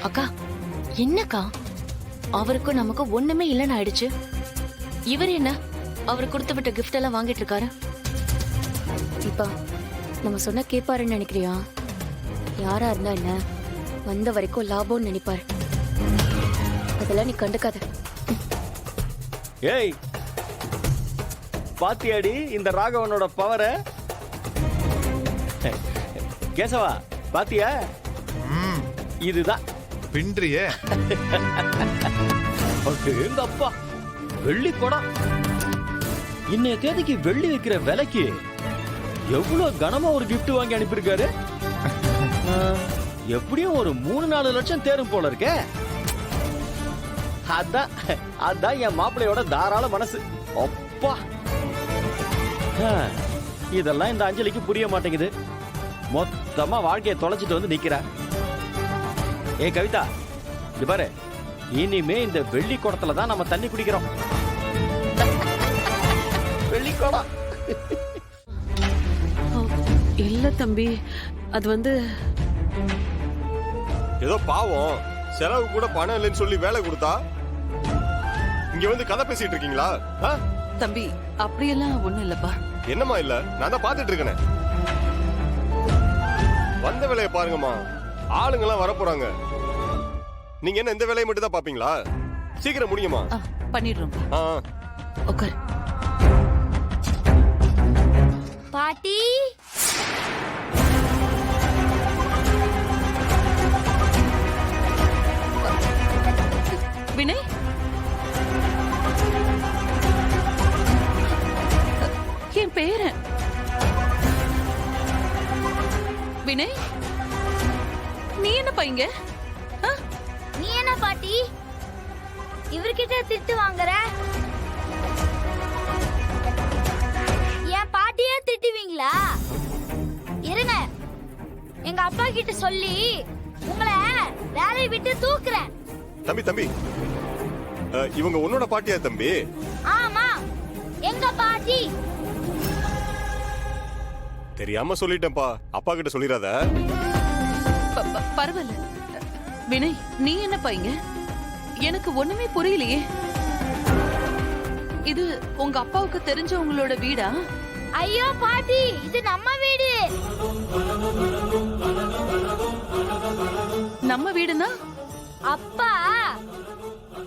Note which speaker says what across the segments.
Speaker 1: அக்கா என்னக்கா, அவருக்கும் நமக்கு ஒண்ணுமே இல்லைன்னு ஆயிடுச்சு. இவர் என்ன அவர் கொடுத்து விட்ட கிஃப்ட் எல்லாம் வாங்கிட்டு இருக்காரு?
Speaker 2: தீபா, நம்ம சொன்ன கேட்பாருன்னு நினைக்கிறியா? யாரா இருந்தா என்ன, வந்த வரைக்கும் லாபம்னு நினைப்பாரு. அதெல்லாம் நீ கண்டுக்காத.
Speaker 3: ஏய், பாத்தியாடி இந்த ராகவனோட பவர? கேசவா பாத்தியா? இதுதான்
Speaker 4: பின்றியே.
Speaker 3: எங்க அப்பா வெள்ளி கொடா. இன்னைய தேதிக்கு வெள்ளி வைக்கிற விலைக்கு எவ்வளவு கனமா ஒரு gift வாங்கி அனுப்பியிருக்காரு. எப்படியும் ஒரு 3-4 லட்சம் தேரும் போல இருக்கே. அதான் என் மாப்பிள்ளையோட தாராள மனசு. அப்பா, இதெல்லாம் இந்த அஞ்சலிக்கு புரிய மாட்டேங்குது. மொத்தமா வாழ்க்கையை தொலைச்சிட்டு வந்து நிக்கிறா. ஏ கவிதா, இது பாரு, இனிமே இந்த வெள்ளி குடத்துல தான் நம்ம தண்ணி குடிக்கிறோம். வெள்ளி குடம்
Speaker 5: இல்ல தம்பி, அது வந்து
Speaker 6: ஏதோ பாவம் செலவு கூட பணம் இல்லைன்னு சொல்லி வேலை கொடுத்தா இங்க வந்து கதை பேசிட்டு இருக்கீங்களா?
Speaker 5: தம்பி அப்படியெல்லாம் ஒண்ணும் இல்லப்பா.
Speaker 6: என்னமா இல்ல, நான் தான் பாத்துட்டு இருக்கேன். வந்த வேலையை பாருங்கம்மா, ஆளுங்க எல்லாம் வர போறாங்க. நீங்க என்ன இந்த வேலையை மட்டும் தான் பாப்பீங்களா? சீக்கிரம் முடியுமா?
Speaker 5: பண்ணிடுறோம். உட்கார்.
Speaker 2: பாட்டி,
Speaker 5: வினய், என் பேரன் வினய், நீ என்னப்பா இங்க?
Speaker 2: நீ என்ன பாட்டி இவர்கிட்ட திட்டு வாங்குற? என் பாட்டியே திட்டுவீங்களா? இருங்க, எங்க அப்பா கிட்ட சொல்லி உங்களை வேலையை விட்டு தூக்குறேன்.
Speaker 6: தம்பி தம்பி, இவங்க உன்னோட பாட்டியா தம்பி?
Speaker 2: ஆமா, எங்க பாட்டி.
Speaker 6: தெரியாம சொல்லிட்டேன்ப்பா, அப்பா கிட்ட சொல்லிடாத.
Speaker 5: பரவாயில்ல வினய், நீ என்னப்பா இங்க? எனக்கு ஒண்ணுமே புரியலையே. இது உங்க அப்பாவுக்கு தெரிஞ்சவங்களோட வீடா?
Speaker 2: ஐயோ பாட்டி, இது நம்ம வீடு.
Speaker 5: நம்ம வீடுனா?
Speaker 2: அப்பா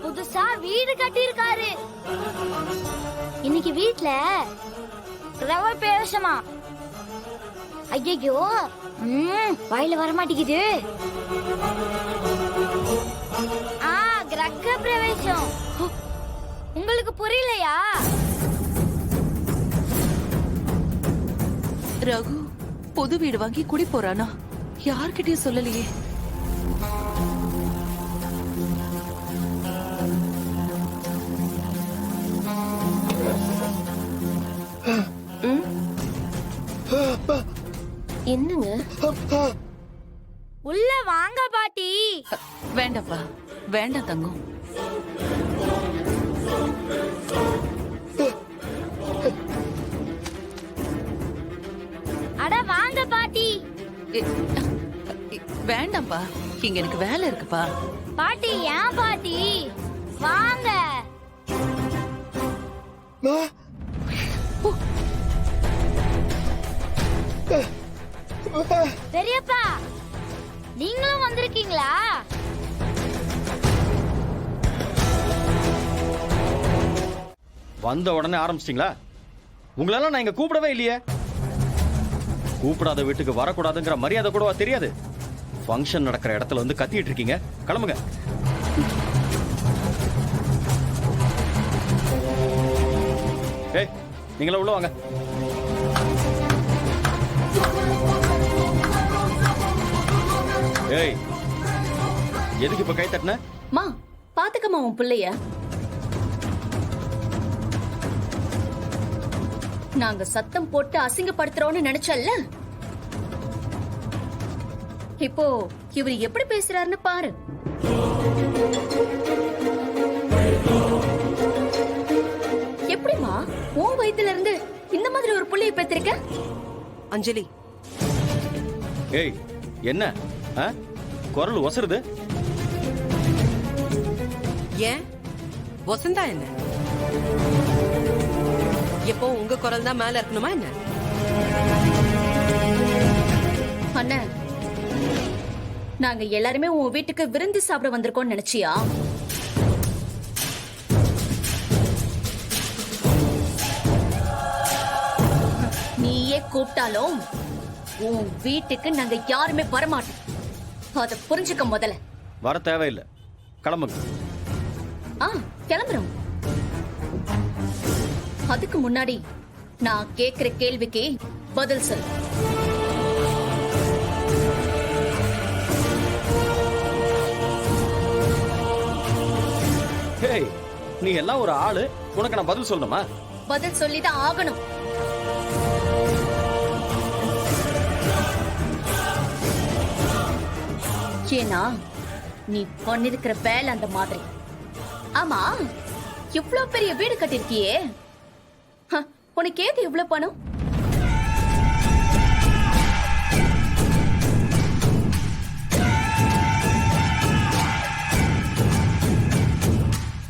Speaker 2: புதுசா வீடு கட்டியிருக்காரு. இன்னைக்கு வீட்ல கிரக பிரவேசமா. ஐயோ, வாயில வர மாட்டேங்குது. கிரக பிரவேசம். உங்களுக்கு புரியலையா?
Speaker 5: ரகு புது வீடு வாங்கி குடி போறானா? யார்கிட்டயும் சொல்லலையே.
Speaker 1: என்னங்க?
Speaker 2: உள்ள வாங்க பாட்டி.
Speaker 5: வேண்டாப்பா, வேண்டாம் தங்கம்.
Speaker 2: அட வாங்க பாட்டி.
Speaker 5: வேண்டாம்ப்பா, இங்க எனக்கு வேலை இருக்குப்பா.
Speaker 2: பாட்டி, ஏன் பாட்டி? வாங்க. பெரியப்பா, நீங்களும் வந்திருக்கீங்களா?
Speaker 3: வந்த உடனே ஆரம்பிச்சிட்டீங்களா? உங்களெல்லாம் நான் இங்க கூப்பிடவே இல்லையே. கூப்பிடாத வீட்டுக்கு வரக்கூடாதுங்கிற மரியாதை கூடவா தெரியாது? ஃபங்க்ஷன் நடக்கிற இடத்துல வந்து கத்திட்டு இருக்கீங்க. கிளம்புங்க. ஏய், நீங்கள உள்ள வாங்க. ஏய், எதுக்கு இப்ப கை தட்டின?
Speaker 1: மா, பாத்துக்கமா உன் பிள்ளைய. நாங்க சத்தம் போட்டு அசிங்கப்படுத்துறோம்னு நினைச்சல்ல, இப்போ இவர் எப்படி பேசுறாருன்னு பாரு. எப்படிமா உன் வயித்துல இருந்து இந்த மாதிரி ஒரு புள்ளைய பெற்றிருக்க?
Speaker 5: அஞ்சலி,
Speaker 3: ஏய், என்ன குரல் ஒசருது.
Speaker 4: ஏன் வசந்தா என்ன எப்போ உங்க குரல் தான் மேல இருக்கணுமா என்ன?
Speaker 7: அண்ணன், நாங்க எல்லாருமே உன் வீட்டுக்கு விருந்து சாப்பிட வந்திருக்கோம்னு நினைச்சியா? நீயே கூப்பிட்டாலும் உன் வீட்டுக்கு நாங்க யாருமே வரமாட்டோம். அத புரிஞ்சுக்க முதல்ல.
Speaker 3: வர தேவையில்லை, கிளம்புங்க.
Speaker 7: கிளம்புறோம். அதுக்கு முன்னாடி நான் கேக்குற கேள்விக்கு பதில் சொல்லு.
Speaker 3: ஹேய், நீ எல்லாம் ஒரு ஆளு, உனக்கு நான் பதில் சொல்லணுமா?
Speaker 7: பதில் சொல்லிதான் ஆகணும். ஏன்னா நீ பண்ணிருக்கிற வேலை அந்த மாதிரி. ஆமா, இவ்ளோ பெரிய வீடு கட்டிருக்கியே, உனக்கு ஏது இவ்ளோ பணம்?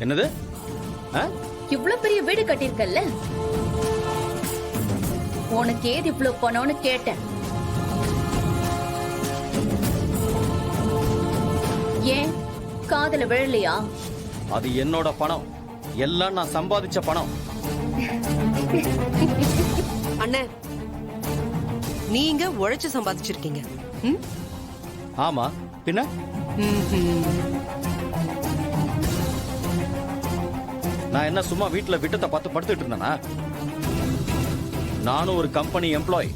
Speaker 3: என்னது?
Speaker 7: இவ்ளோ பெரிய வீடு கட்டிருக்கல்ல, உனக்கு ஏது இவ்ளோ பணம்னு கேட்டேன். ஏன் காதுல விழலையா?
Speaker 3: அது என்னோட பணம், எல்லாம் நான் சம்பாதிச்ச பணம்.
Speaker 4: அண்ணே, நீங்க உழைச்சு சம்பாதிச்சிருக்கீங்க. ம்?
Speaker 3: ஆமா, பின்ன நான் என்ன சும்மா வீட்டுல விட்டத்தை பார்த்து படுத்துட்டு இருந்தேனா? நானும் ஒரு கம்பெனி எம்ப்ளாய்.